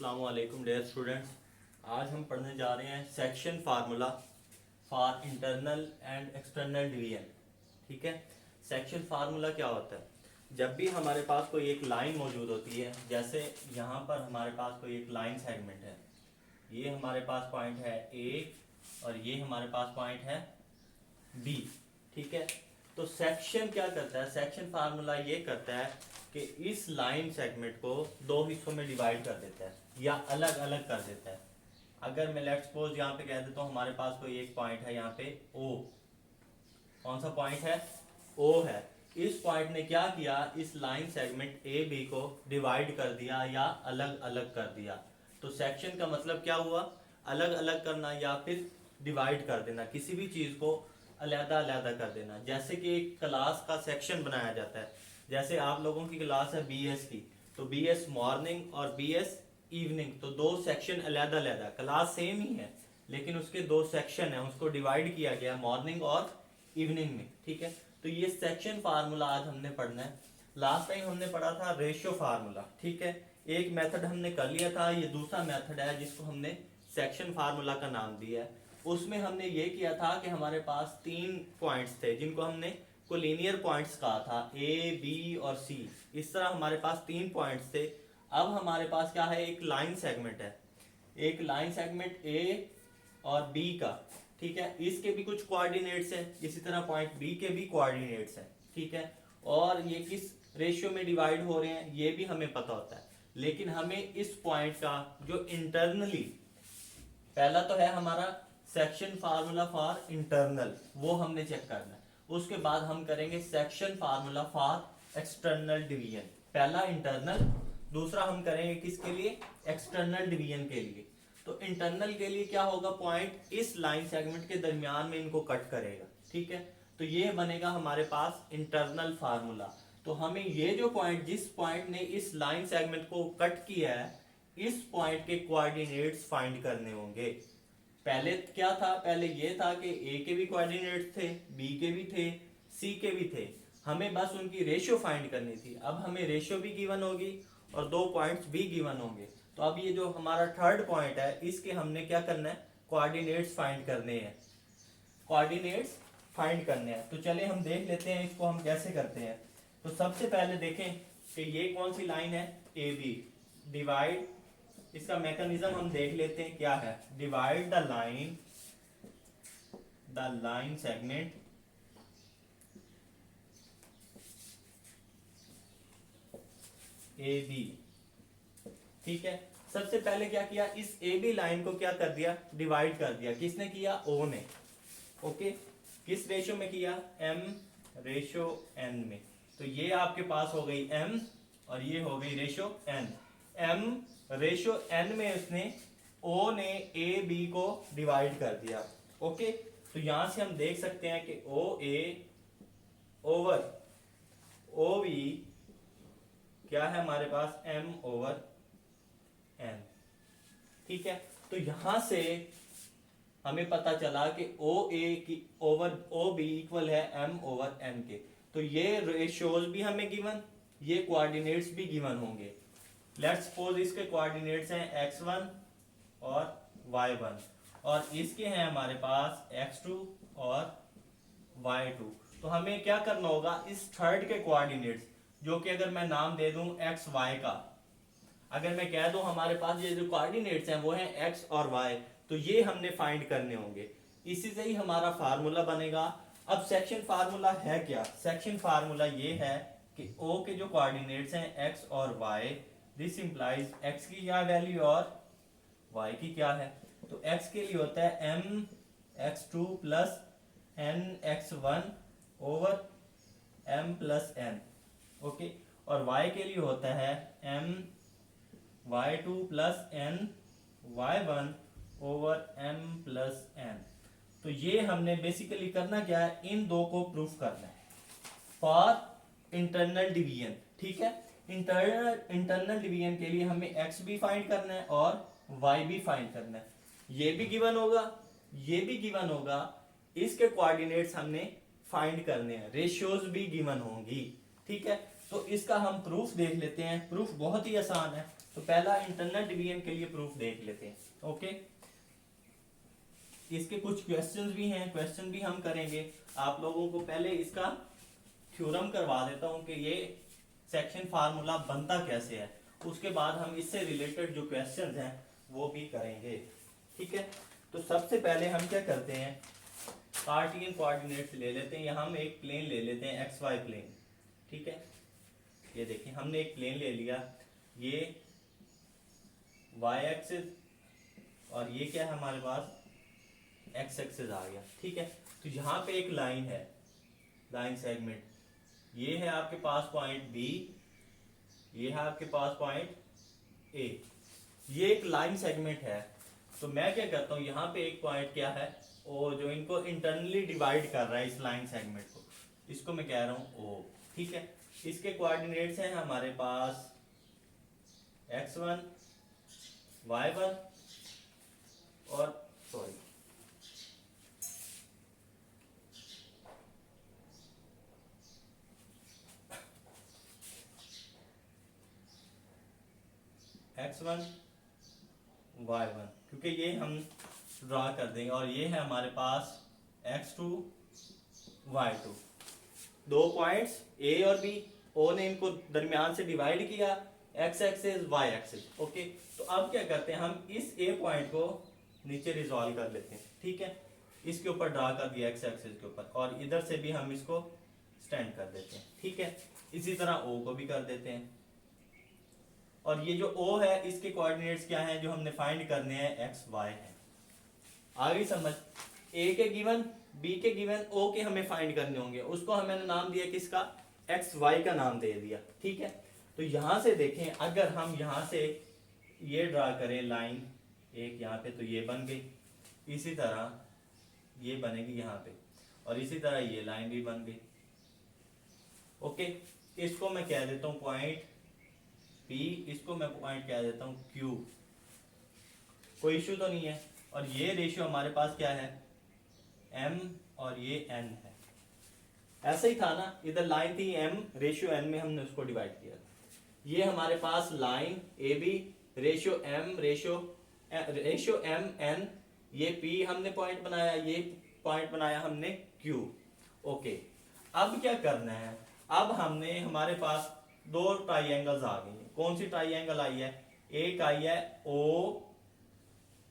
अस्सलाम वालेकुम dear students. आज हम पढ़ने जा रहे हैं section formula for internal and external division. ठीक है, सेक्शन फार्मूला क्या होता है? जब भी हमारे पास कोई एक लाइन मौजूद होती है, जैसे यहाँ पर हमारे पास कोई एक लाइन सेगमेंट है, ये हमारे पास पॉइंट है ए और ये हमारे पास पॉइंट है बी। ठीक है, तो सेक्शन क्या करता है? सेक्शन फार्मूला ये करता है कि इस लाइन सेगमेंट को दो हिस्सों में डिवाइड कर देता है या अलग अलग कर देता है। अगर मैं लेट्स सपोज यहाँ पे कह देता हूँ हमारे पास कोई एक पॉइंट है यहाँ पे ओ। कौन सा पॉइंट है? ओ है। इस पॉइंट ने क्या किया? इस लाइन सेगमेंट ए बी को डिवाइड कर दिया या अलग अलग कर दिया। तो सेक्शन का मतलब क्या हुआ? अलग अलग करना या फिर डिवाइड कर देना, किसी भी चीज को अलग अलग कर देना। जैसे कि एक क्लास का सेक्शन बनाया जाता है, जैसे आप लोगों की क्लास है बीएस की, तो बीएस मॉर्निंग और बीएस इवनिंग, तो दो सेक्शन अलग अलग है। क्लास सेम ही है लेकिन उसके दो सेक्शन है, उसको डिवाइड किया गया मॉर्निंग और इवनिंग में। ठीक है, तो ये सेक्शन फार्मूला आज हमने पढ़ना है। लास्ट टाइम हमने पढ़ा था रेशियो फार्मूला। ठीक है, एक मेथड हमने कर लिया था, ये दूसरा मेथड है जिसको हमने सेक्शन फार्मूला का नाम दिया है। उसमें हमने ये किया था कि हमारे पास तीन पॉइंट्स थे जिनको हमने कोलिनियर पॉइंट्स कहा था, ए बी और सी। इस तरह हमारे पास तीन पॉइंट्स थे। अब हमारे पास क्या है? एक लाइन सेगमेंट है, एक लाइन सेगमेंट ए और बी का। ठीक है, इसके भी कुछ कोऑर्डिनेट्स हैं, इसी तरह पॉइंट बी के भी कोऑर्डिनेट्स हैं। ठीक है, और ये किस रेशियो में डिवाइड हो रहे हैं ये भी हमें पता होता है। लेकिन हमें इस पॉइंट का जो इंटरनली, पहला तो है हमारा सेक्शन फार्मूला फॉर इंटरनल, वो हमने चेक करना है। उसके बाद हम करेंगे section formula for external division. पहला इंटरनल, दूसरा हम करेंगे किसके लिए? एक्सटर्नल डिवीजन के लिए। तो इंटरनल के लिए क्या होगा? पॉइंट इस लाइन सेगमेंट के दरमियान में इनको कट करेगा। ठीक है, तो ये बनेगा हमारे पास इंटरनल फार्मूला। तो हमें ये जो पॉइंट, जिस पॉइंट ने इस लाइन सेगमेंट को कट किया है, इस पॉइंट के कोऑर्डिनेट्स फाइंड करने होंगे। पहले क्या था? पहले ये था कि ए के भी कोऑर्डिनेट्स थे, बी के भी थे, सी के भी थे, हमें बस उनकी रेशियो फाइंड करनी थी। अब हमें रेशियो भी गिवन होगी और दो पॉइंट्स भी गिवन होंगे। तो अब ये जो हमारा थर्ड पॉइंट है, इसके हमने क्या करना है? कोऑर्डिनेट्स फाइंड करने हैं। कोऑर्डिनेट्स फाइंड करने हैं, तो चले हम देख लेते हैं इसको हम कैसे करते हैं। तो सबसे पहले देखें कि ये कौन सी लाइन है? A B. डिवाइड, इसका मैकेनिज्म हम देख लेते हैं क्या है। Divide the line segment A B. ठीक है, सबसे पहले क्या किया? इस ए बी लाइन को क्या कर दिया? डिवाइड कर दिया। किसने किया? ओ ने। ओके, किस रेशियो में किया? एम रेशियो एन में। तो ये आपके पास हो गई एम और ये हो गई ratio N. M ratio N में उसने, ओ ने ए बी को डिवाइड कर दिया। ओके, तो यहां से हम देख सकते हैं कि ओ ए ओवर ओ बी क्या है हमारे पास? M over N. ठीक है, तो यहां से हमें पता चला कि ओ ए की ओवर ओ बी इक्वल है एम ओवर एन के। तो ये रेशियोज भी हमें गिवन, ये कोऑर्डिनेट्स भी गिवन होंगे। लेट्स सपोज इसके कोऑर्डिनेट्स हैं x1 और y1 और इसके हैं हमारे पास x2 और y2। तो हमें क्या करना होगा? इस थर्ड के कोऑर्डिनेट्स, जो कि अगर मैं नाम दे दूं xy का, अगर मैं कह दूं हमारे पास ये जो कोऑर्डिनेट्स हैं वो हैं x और y, तो ये हमने फाइंड करने होंगे। इसी से ही हमारा फार्मूला बनेगा। अब सेक्शन फार्मूला है क्या? सेक्शन फार्मूला ये है कि O के जो कोऑर्डिनेट्स हैं x और y, दिस इंप्लाइज x की क्या वैल्यू और y की क्या है। तो x के लिए होता है m x2 plus n x1 over m plus n। Okay, और y के लिए होता है m y2 plus n y1 over m plus n। तो ये हमने बेसिकली करना क्या है? इन दो को प्रूफ करना है फॉर इंटरनल डिवीजन। ठीक है, इंटरनल डिवीजन के लिए हमें x भी फाइंड करना है और y भी फाइंड करना है। ये भी गिवन होगा, ये भी गिवन होगा, इसके कोऑर्डिनेट्स हमने फाइंड करने हैं, रेशियोज भी गिवन होंगी। ठीक है, तो इसका हम प्रूफ देख लेते हैं। प्रूफ बहुत ही आसान है। तो पहला इंटरनल डिवीजन के लिए प्रूफ देख लेते हैं। ओके, इसके कुछ क्वेश्चंस भी हैं, क्वेश्चन भी हम करेंगे। आप लोगों को पहले इसका थ्योरम करवा देता हूं कि ये सेक्शन फार्मूला बनता कैसे है, उसके बाद हम इससे रिलेटेड जो क्वेश्चंस हैं वो भी करेंगे। ठीक है, तो सबसे पहले हम क्या करते हैं, कार्टियन कोऑर्डिनेट्स ले लेते हैं। यहाँ हम एक प्लेन ले लेते हैं, एक्स वाई प्लेन। ठीक है, ये देखिए हमने एक प्लेन ले लिया, ये वाई एक्सिस और ये क्या है हमारे पास एक्स एक्सिस आ गया। ठीक है, तो यहाँ पे एक लाइन है, लाइन सेगमेंट, ये है आपके पास पॉइंट बी, ये है आपके पास पॉइंट ए, ये एक लाइन सेगमेंट है। तो मैं क्या करता हूँ, यहाँ पे एक पॉइंट क्या है ओ, जो इनको इंटरनली डिवाइड कर रहा है इस लाइन सेगमेंट को, इसको मैं कह रहा हूँ ओ। ठीक है, इसके कोऑर्डिनेट्स हैं हमारे पास x1 y1 और सॉरी x1 y1, क्योंकि ये हम ड्रा कर देंगे, और ये है हमारे पास x2 y2, दो पॉइंट्स a और b, o ने इनको दरमियान से डिवाइड किया, x axis y axis. Okay, तो अब क्या करते हैं, हम इस a पॉइंट को नीचे रिजॉल्व कर लेते हैं। ठीक है, इसके ऊपर ड्रा कर दिया x एक्सिस के ऊपर, और इधर से भी हम इसको स्टैंड कर देते हैं। ठीक है, इसी तरह o को भी कर देते हैं, और ये जो o है इसके कोऑर्डिनेट्स क्या हैं जो हमने फाइंड करने हैं, x y है। आगे समझ, a के गिवन, b के गिवन, o के हमें फाइंड करने होंगे, उसको हमने नाम दिया किसका, x y का नाम दे दिया। ठीक है, तो यहां से देखें, अगर हम यहां से ये ड्रा करें लाइन एक यहाँ पे, तो ये बन गई, इसी तरह ये बनेगी यहाँ पे, और इसी तरह ये लाइन भी बन गई। ओके, इसको मैं कह देता हूँ पॉइंट P, इसको मैं पॉइंट कह देता हूँ Q, कोई इश्यू तो नहीं है। और ये रेशियो हमारे पास क्या है, M और ये N है। ऐसा ही था ना, इधर लाइन थी M, रेशियो N में हमने उसको डिवाइड किया। ये हमारे पास line AB, ratio M, ratio M N, ये P हमने पॉइंट बनाया, ये पॉइंट बनाया हमने Q। ओके, अब क्या करना है, अब हमने हमारे पास दो ट्राइंगल्स आ गए हैं। कौन सी ट्राइंगल आई है, एक आई है O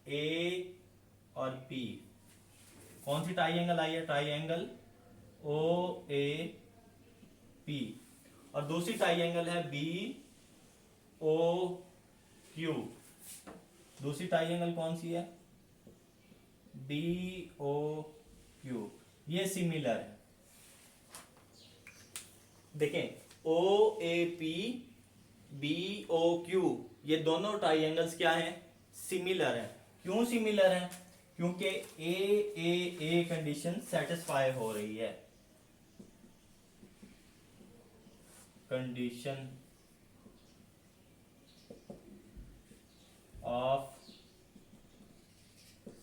A और P। कौन सी ट्राइंगल आई है, ट्राइंगल O A P, और दूसरी ट्राइंगल है B O Q। दूसरी ट्राइंगल कौन सी है, B O Q, ये सिमिलर है। देखें, O A P B O Q, ये दोनों ट्राइंगल्स क्या हैं, सिमिलर हैं। क्यों सिमिलर हैं, क्योंकि A कंडीशन सेटिस्फाई हो रही है, कंडीशन ऑफ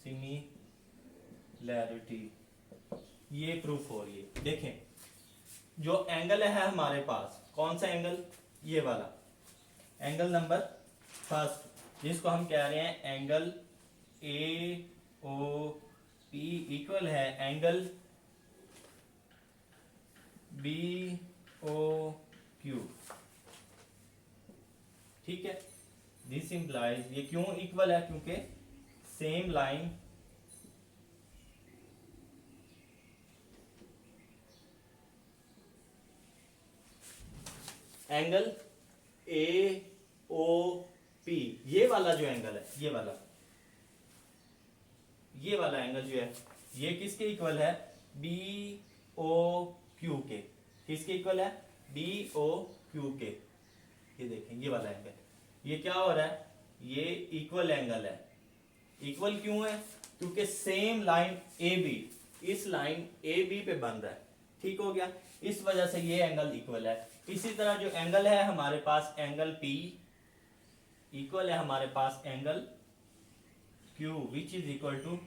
सिमिलैरिटी, ये प्रूफ हो रही है। देखें, जो एंगल है हमारे पास, कौन सा एंगल, ये वाला एंगल नंबर फर्स्ट, जिसको हम कह रहे हैं एंगल AOP, इक्वल है एंगल BOQ। ठीक है, दिस इंप्लाइज, ये क्यों इक्वल है, क्योंकि सेम लाइन एंगल AOP, ये वाला जो एंगल है, ये वाला एंगल जो है, ये किसके इक्वल है, BOQ के। किसके इक्वल है, BOQ के। ये देखें, ये वाला एंगल, ये क्या हो रहा है, ये इक्वल एंगल है। इक्वल क्यों है, क्योंकि सेम लाइन AB, इस लाइन AB पे बन रहा है। ठीक हो गया, इस वजह से ये एंगल इक्वल है। इसी तरह जो एंगल है हमारे पास, एंगल P इक्वल है हमारे पास angle Q, which is equal to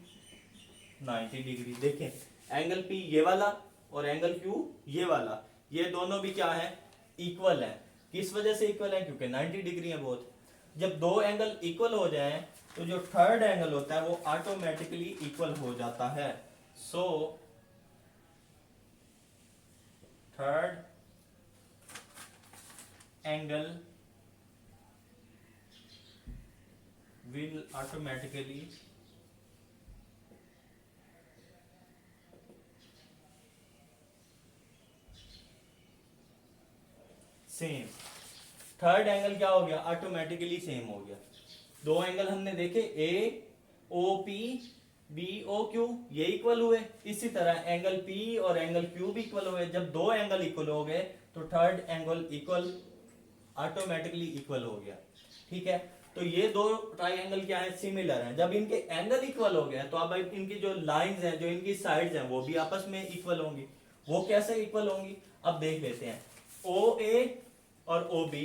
90 degree. देखें, एंगल P ये वाला और एंगल Q ये वाला, ये दोनों भी क्या है, इक्वल है। किस वजह से इक्वल है? क्योंकि 90 डिग्री है बोथ। जब दो एंगल इक्वल हो जाए तो जो थर्ड एंगल होता है वो ऑटोमेटिकली इक्वल हो जाता है। So third angle will automatically same. Third angle क्या हो गया? ऑटोमेटिकली सेम हो गया। दो एंगल हमने देखे, A O P B O Q, ये इक्वल हुए। इसी तरह एंगल पी और एंगल क्यू भी इक्वल हुए। जब दो एंगल इक्वल हो गए तो third angle equal automatically equal हो गया। ठीक है, तो ये दो ट्राइंगल क्या है? सिमिलर हैं। जब इनके एंगल इक्वल हो गए तो अब इनकी जो लाइंस हैं, जो इनकी साइड्स हैं, वो भी आपस में इक्वल होंगी। वो कैसे इक्वल होंगी अब देख लेते हैं। ओ ए और O B,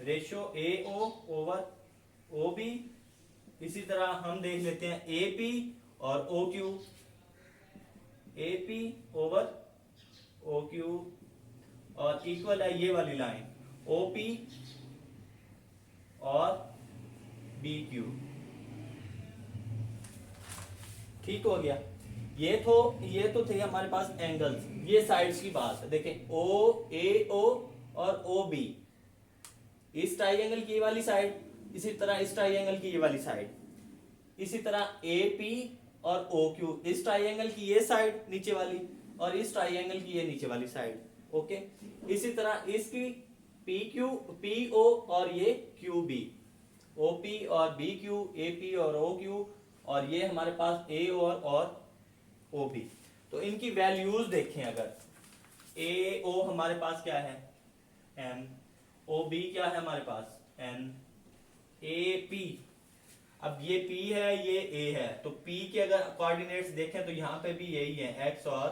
ratio A O over O B. इसी तरह हम देख लेते हैं ए पी और O Q, A P over O Q, और इक्वल है ये वाली लाइन ओ पी और बी क्यू। ठीक हो गया। ये तो थे हमारे पास एंगल्स। ये साइड्स की बात है। देखें ओ ए ओ और ओ बी, इस ट्राइंगल की ये वाली साइड, इसी तरह इस ट्राइंगल की ये वाली साइड, इसी तरह ए पी और ओ क्यू, इस ट्राइंगल की ये साइड नीचे वाली और इस ट्राइंगल की ये नीचे वाली साइड। ओके, इसी तरह इसकी पी क्यू पी ओ और ये क्यू बी, ओ पी और बी क्यू, ए पी और ओ क्यू, और ये हमारे पास ए और ओ बी। तो इनकी वैल्यूज देखें। अगर ए ओ हमारे पास क्या है? एम। ओ बी क्या है हमारे पास? एन। ए पी, अब ये P है, ये A है, तो P के अगर कोऑर्डिनेट्स देखें तो यहाँ पे भी यही है, X और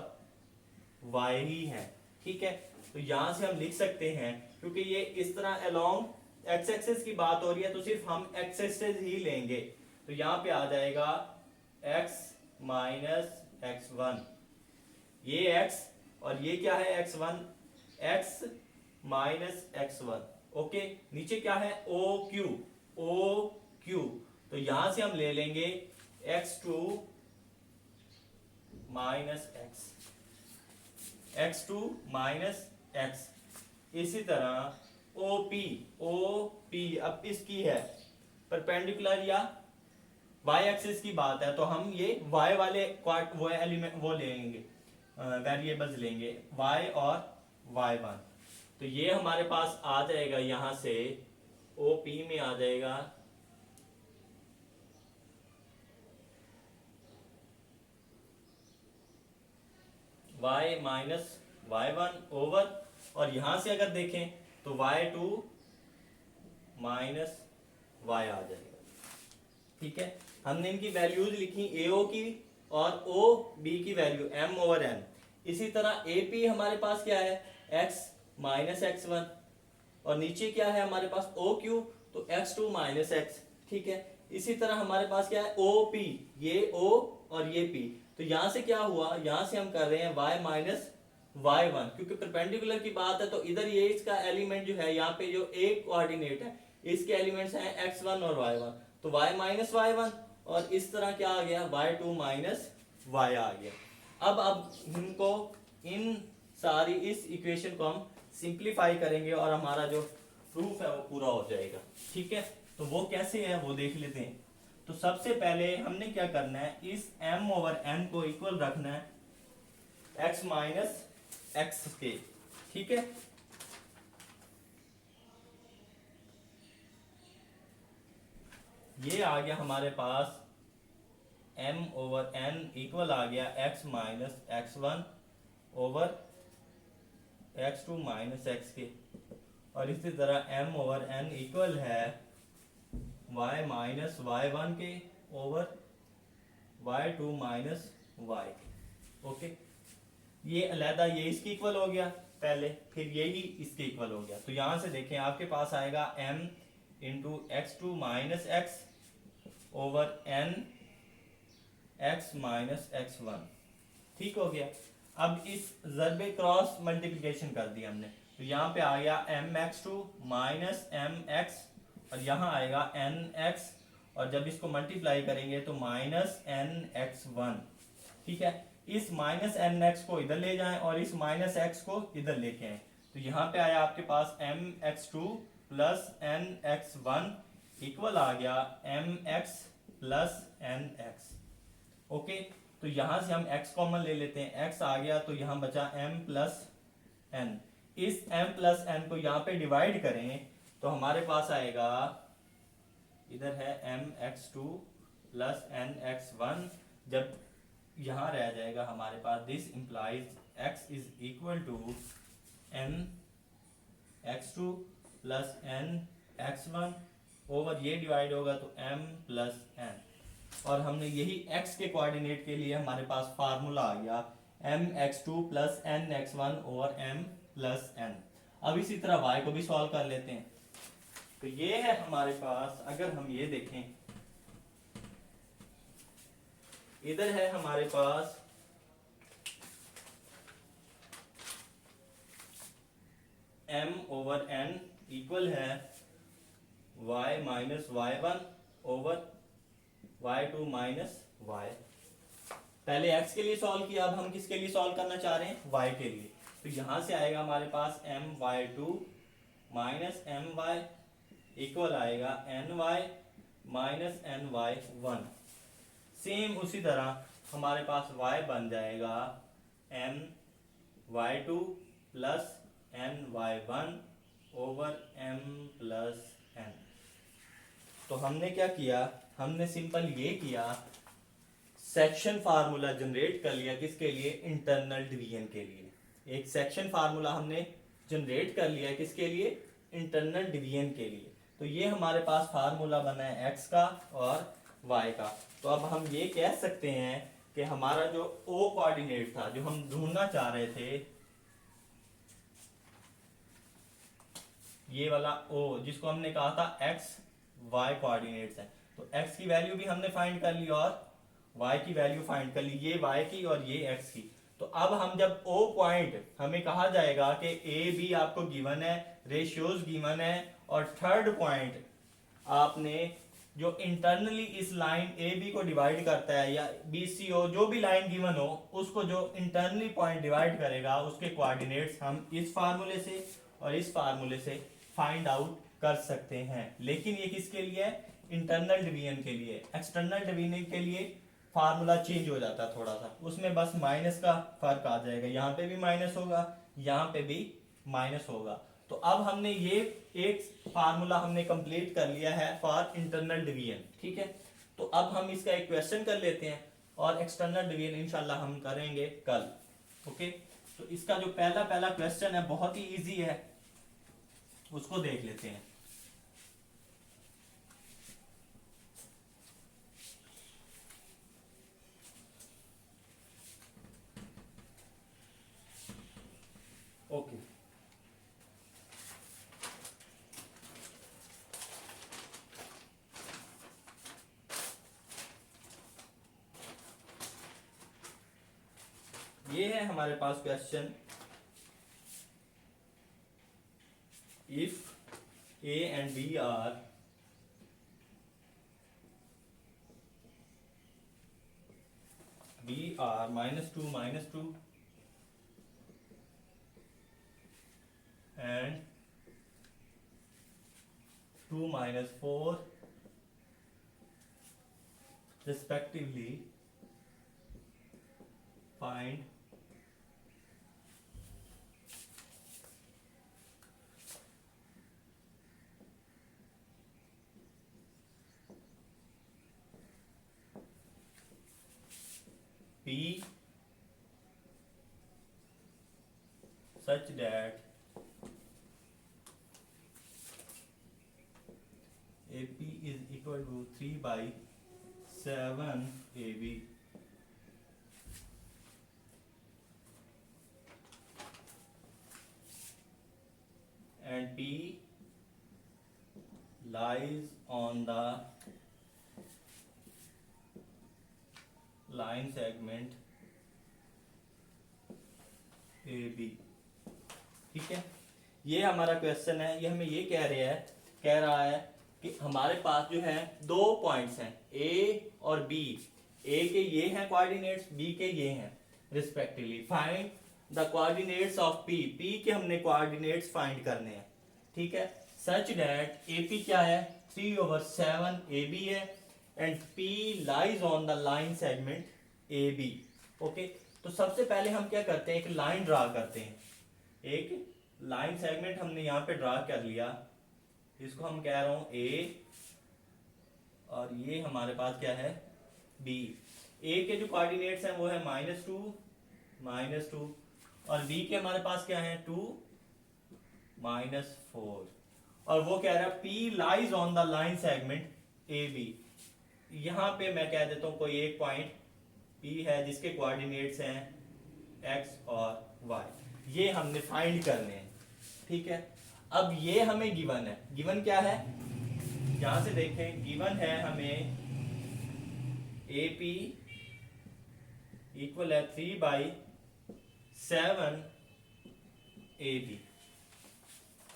Y ही है। ठीक है, तो यहां से हम लिख सकते हैं, क्योंकि ये इस तरह अलोंग एक्स एक्सिस की बात हो रही है तो सिर्फ हम एक्स एक्सिस ही लेंगे। तो यहाँ पे आ जाएगा x माइनस एक्स वन, ये x और ये क्या है? x1, x minus x one. Okay, नीचे क्या है? ओ क्यू, तो यहां से हम ले लेंगे x2 minus x2 minus x। इसी तरह ओ पी अब इसकी है परपेंडिकुलर या y एक्सिस की बात है, तो हम ये y वाले वो एलिमेंट वो लेंगे, वेरिएबल्स लेंगे y और y1। तो ये हमारे पास आ जाएगा, यहां से OP में आ जाएगा y माइनस y1 ओवर, और यहां से अगर देखें तो y2 माइनस y आ जाएगा। ठीक है, हमने इनकी वैल्यूज लिखी, AO की और OB की वैल्यू m ओवर n। इसी तरह AP हमारे पास क्या है? x माइनस एक्स वन, और नीचे क्या है हमारे पास? OQ, तो x2 माइनस x। ठीक है, इसी तरह हमारे पास क्या है? OP, ये O और ये P, तो यहां से क्या हुआ? यहां से हम कर रहे हैं y माइनस y1, क्योंकि परपेंडिकुलर की बात है तो इधर ये इसका एलिमेंट जो है, यहाँ पे जो a कोऑर्डिनेट है, इसके एलिमेंट्स हैं x1 और y1, तो y माइनस y1, और इस तरह क्या आ गया? y2 माइनस y आ गया। अब इनको, इन सारी इस इक्वेशन को हम सिंप्लीफाई करेंगे और हमारा जो प्रूफ है वो पूरा हो जाएगा। ठीक है, तो वो कैसे है वो देख लेते हैं। तो सबसे पहले हमने क्या करना है? इस m ओवर n को इक्वल रखना है x माइनस एक्स के। ठीक है, ये आ गया हमारे पास m ओवर n इक्वल आ गया x minus x one over x2 minus x के, और इसी तरह m ओवर n इक्वल है y माइनस y1 के ओवर y2 माइनस y के। ओके, ये अलहदा ये इसके इक्वल हो गया पहले, फिर ये ही इसके इक्वल हो गया। तो यहां से देखें आपके पास आएगा m into x2 minus x over n x minus x one. ठीक हो गया। अब इस ज़रबे क्रॉस मल्टीप्लिकेशन कर दी हमने, तो यहाँ पे आ गया mx2 माइनस एम एक्स, और यहाँ आएगा nx, और जब इसको मल्टीप्लाई करेंगे तो माइनस nx1। ठीक है, इस माइनस nx को इधर ले जाएं और इस माइनस x को इधर लेके आए, तो यहाँ पे आया आपके पास mx2 प्लस nx1 इक्वल आ गया mx प्लस nx। ओके, तो यहां से हम x कॉमन ले लेते हैं, x आ गया तो यहां बचा m प्लस n। इस m प्लस n को यहाँ पे डिवाइड करें तो हमारे पास आएगा, इधर है mx2 प्लस nx1, जब यहाँ रह जाएगा हमारे पास this implies x is equal to mx2 plus nx1 over ये डिवाइड होगा तो m प्लस n, और हमने यही x के कोऑर्डिनेट के लिए हमारे पास फार्मूला आ गया mx2 plus nx1 over m plus n। अब इसी तरह y को भी सॉल्व कर लेते हैं, तो ये है हमारे पास, अगर हम ये देखें, इधर है हमारे पास m ओवर n इक्वल है y minus y1 over y2 minus y। पहले x के लिए सॉल्व किया, अब हम किसके लिए सॉल्व करना चाह रहे हैं, y के लिए, तो यहां से आएगा हमारे पास my2 माइनस my इक्वल आएगा ny माइनस ny1। सेम उसी तरह हमारे पास y बन जाएगा my2 plus ny1 over m plus n। तो हमने क्या किया, हमने सिंपल ये किया, सेक्शन फार्मूला जनरेट कर लिया, किसके लिए, इंटरनल डिवीजन के लिए। एक सेक्शन फार्मूला हमने जनरेट कर लिया, किसके लिए, इंटरनल डिवीजन के लिए। तो ये हमारे पास फार्मूला बना है x का और y का। तो अब हम ये कह सकते हैं कि हमारा जो o कोऑर्डिनेट था, जो हम ढूंढना चाह रहे थे, ये वाला o जिसको हमने कहा था x y कोऑर्डिनेट्स है, तो x की वैल्यू भी हमने फाइंड कर ली और y की वैल्यू फाइंड कर ली, ये y की और ये x की। तो अब हम जब o पॉइंट हमें कहा जाएगा कि a b आपको गिवन है, रेशियोज गिवन है, और थर्ड पॉइंट आपने जो इंटरनली इस लाइन ए बी को डिवाइड करता है, या बी सी ओ जो भी लाइन गिवन हो, उसको जो इंटरनली पॉइंट डिवाइड करेगा उसके कोऑर्डिनेट्स हम इस फार्मूले से और इस फार्मूले से फाइंड आउट कर सकते हैं। लेकिन ये किसके लिए है, इंटरनल डिवीजन के लिए। एक्सटर्नल डिवीजन के लिए फार्मूला चेंज हो जाता है थोड़ा सा, उसमें बस माइनस का फर्क आ जाएगा, यहाँ पे भी माइनस होगा, यहाँ पे भी माइनस होगा। तो अब हमने ये एक फार्मूला हमने कंप्लीट कर लिया है फॉर इंटरनल डिवीजन। ठीक है, तो अब हम इसका एक क्वेश्चन कर लेते हैं, और एक्सटर्नल डिवीजन इंशाल्लाह हम करेंगे कल। ओके, तो इसका जो पहला क्वेश्चन है बहुत ही इजी है, उसको देख लेते हैं। ओके, ये है हमारे पास question, if a and b are -2 -2 and 2 -4 respectively, find p such that AP is equal to 3/7 AB, and P lies on the line segment A B. ठीक है, ये हमारा क्वेश्चन है, ये हमें ये कह रहा है कि हमारे पास जो है दो पॉइंट्स हैं ए और बी। ए के ये हैं कोऑर्डिनेट्स, बी के ये हैं respectively. Find the coordinates of P. P के हमने कोऑर्डिनेट्स फाइंड करने हैं। ठीक है, सच दैट ए पी क्या है 3/7 ए बी है and P lies on the line segment A B. Okay, तो सबसे पहले हम क्या करते हैं, एक लाइन ड्रा करते हैं। एक लाइन सेगमेंट हमने यहाँ पे ड्रा कर लिया, इसको हम कह रहा हूं ए और ये हमारे पास क्या है बी। ए के जो कोऑर्डिनेट्स हैं वो है -2 और बी के हमारे पास क्या है 2 -4 और वो कह रहा है P lies on the line segment A B. यहां पे मैं कह देता हूं कोई एक पॉइंट पी है जिसके कोऑर्डिनेट्स हैं एक्स और वाई, ये हमने फाइंड करने हैं। ठीक है, अब ये हमें गिवन है। गिवन क्या है, यहां से देखें, गिवन है हमें ए पी इक्वल है 3/7 A B.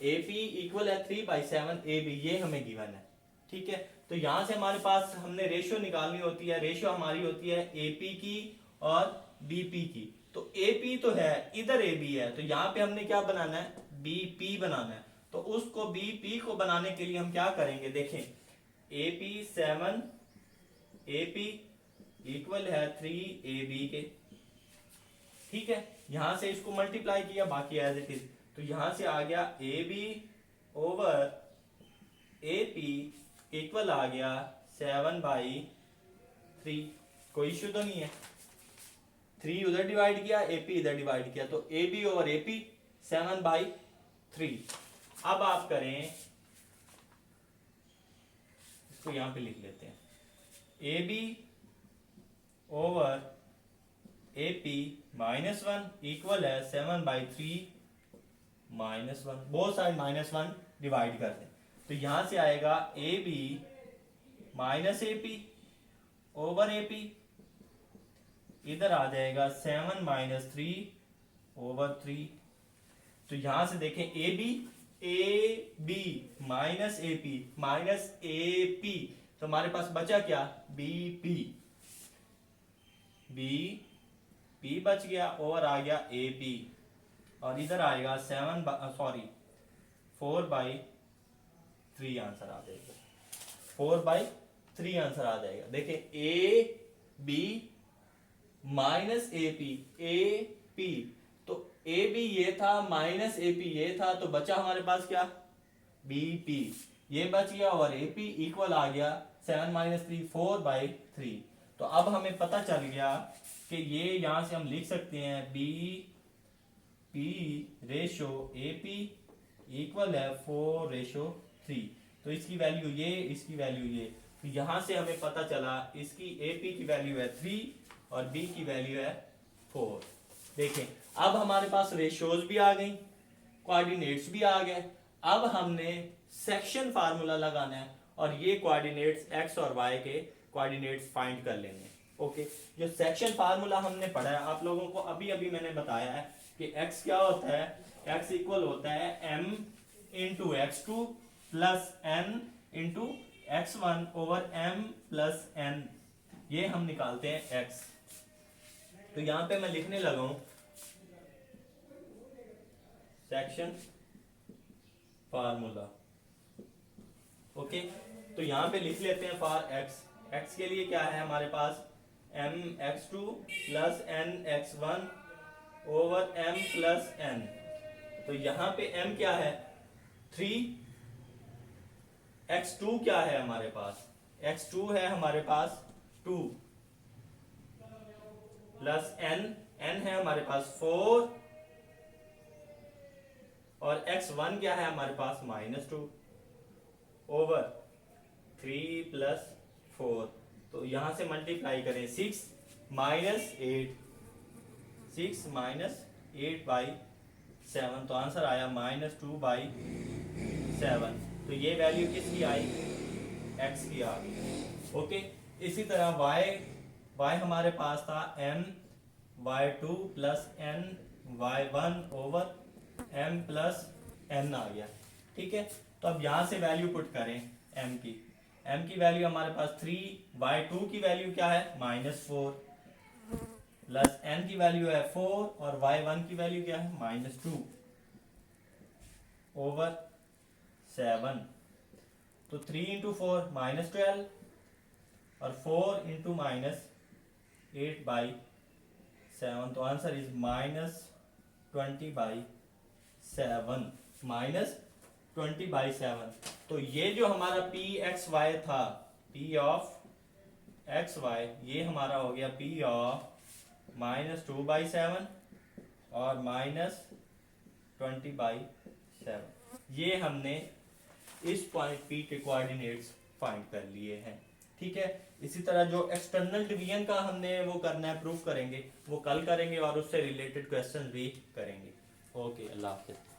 A P equal है 3/7 ए बी, ये हमें गिवन है। ठीक है, तो यहां से हमारे पास हमने रेशियो निकालनी होती है। रेशियो हमारी होती है ए पी की और बी पी की। तो ए पी तो है, इधर ए बी है, तो यहां पे हमने क्या बनाना है बी पी बनाना है। तो उसको बी पी को बनाने के लिए हम क्या करेंगे, देखें A P 7 A P equal है 3 ए बी के। ठीक है, यहां से इसको मल्टीप्लाई किया, बाकी एज इट इज, तो यहां से आ गया A B over A P equal आ गया 7/3। कोई इश्यू तो नहीं है, 3 उधर डिवाइड किया, ए पी इधर डिवाइड किया, तो A B over A P 7/3। अब आप करें, इसको यहां पे लिख लेते हैं, A B over A P -1 equal है 7/3 -1। बोथ साइड -1 डिवाइड कर दें, तो यहां से आएगा A B minus A P over A P, इधर आ जाएगा 7 - 3/3। तो यहां से देखें A B minus A P, तो हमारे पास बचा क्या बी पी बच गया, और आ गया ए पी, और इधर आएगा 4/3 आंसर आ जाएगा। 4/3 आंसर आ जाएगा। देखिए A B minus A P, तो ए बी ये था माइनस ए पी ये था, तो बचा हमारे पास क्या बी पी, ये बच गया, और ए पी इक्वल आ गया 7 - 3 4/3। तो अब हमें पता चल गया कि ये यहां से हम लिख सकते हैं B P ratio A P equal है 4/3। तो इसकी वैल्यू ये, इसकी वैल्यू ये, तो यहां से हमें पता चला इसकी ए पी की वैल्यू है 3 और बी की वैल्यू है 4। देखें अब हमारे पास रेशियोज भी आ गई, कोऑर्डिनेट्स भी आ गए। अब हमने सेक्शन फार्मूला लगाना है और ये कोऑर्डिनेट्स एक्स और वाई के कोऑर्डिनेट्स फाइंड कर लेंगे। ओके, जो सेक्शन फार्मूला हमने पढ़ा है आप लोगों को, अभी मैंने बताया है कि एक्स क्या होता है, एक्स इक्वल होता है m into x2 plus n into x1 over m plus n। ये हम निकालते हैं x। तो यहां पे मैं लिखने लगा हूं सेक्शन फार्मूला। ओके, तो यहां पे लिख लेते हैं फॉर x के लिए क्या है हमारे पास mx2 plus nx1 over m plus n। तो यहां पे m क्या है 3, x2 क्या है हमारे पास, x2 है हमारे पास 2 प्लस n है हमारे पास 4 और x1 क्या है हमारे पास -2 ओवर 3 प्लस 4। तो यहां से मल्टीप्लाई करें 6 - 8/7, तो आंसर आया -2/7। तो ये वैल्यू किसकी आई x की आ गई। ओके, इसी तरह y हमारे पास था m y2 plus n y1/m+n आ गया। ठीक है, तो अब यहाँ से वैल्यू पुट करें m की वैल्यू हमारे पास 3, y2 की वैल्यू क्या है -4, प्लस n की वैल्यू है 4 और y1 की वैल्यू क्या है -2/7। तो 3 इंटू 4 -12 और 4 इंटू -8/7, तो आंसर इज -20/7, -20/7। तो ये जो हमारा पी एक्स वाई था, पी ऑफ एक्स वाई, ये हमारा हो गया पी ऑफ -2/7 और -20/7। ये हमने इस पॉइंट पी के कोऑर्डिनेट्स फाइंड कर लिए हैं। ठीक है, इसी तरह जो एक्सटर्नल डिवीजन का हमने वो करना है, प्रूफ करेंगे, वो कल करेंगे और उससे रिलेटेड क्वेश्चन भी करेंगे। ओके, अल्लाह हाफिज़।